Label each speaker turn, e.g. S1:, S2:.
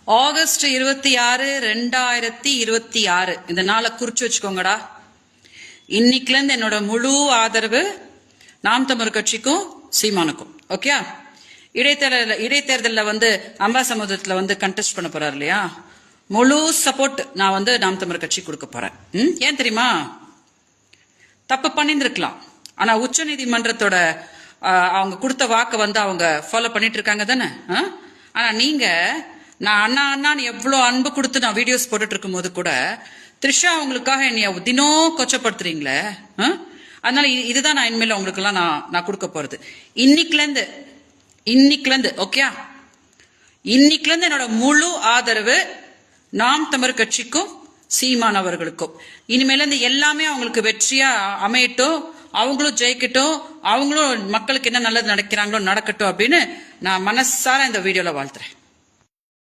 S1: August 26, 2026 இந்த நாளை குறிச்சு வச்சுக்கோங்கடா. இன்னைக்குல இருந்து என்னோட முழு ஆதரவு நாம் தமிழர் கட்சிக்கும் சீமானுக்கும். ஓகே, இடைத்தேர்தலில் அம்பாசமுத்திரத்துல கண்டெஸ்ட் பண்ண போறாரு இல்லையா, முழு சப்போர்ட் நான் நாம் தமிழர் கட்சி கொடுக்க போறேன். ஏன் தெரியுமா? தப்பு பண்ணிருக்கலாம், ஆனா உச்ச நீதிமன்றத்தோட அவங்க கொடுத்த வாக்க அவங்க ஃபாலோ பண்ணிட்டு இருக்காங்க தானே. ஆனா நீங்க நான் அண்ணா அண்ணான்னு எவ்வளவு அன்பு கொடுத்து நான் வீடியோஸ் போட்டுட்டு இருக்கும் போது கூட த்ரிஷா அவங்களுக்காக என்னைய தினம் கொச்சப்படுத்துறீங்களே. அதனால இதுதான் நான் இனிமேல் உங்களுக்கு எல்லாம் நான் கொடுக்க போறது. இன்னைக்குல இருந்து ஓகே, இன்னைக்குல இருந்து என்னோட முழு ஆதரவு நாம் தமிழர் கட்சிக்கும் சீமான் அவர்களுக்கும். இனிமேல இருந்து எல்லாமே அவங்களுக்கு வெற்றியா அமையட்டும், அவங்களும் ஜெயிக்கட்டும், அவங்களும் மக்களுக்கு என்ன நல்லது நடக்கிறாங்களோ நடக்கட்டும் அப்படின்னு நான் மனசார இந்த வீடியோல வாழ்த்துறேன்.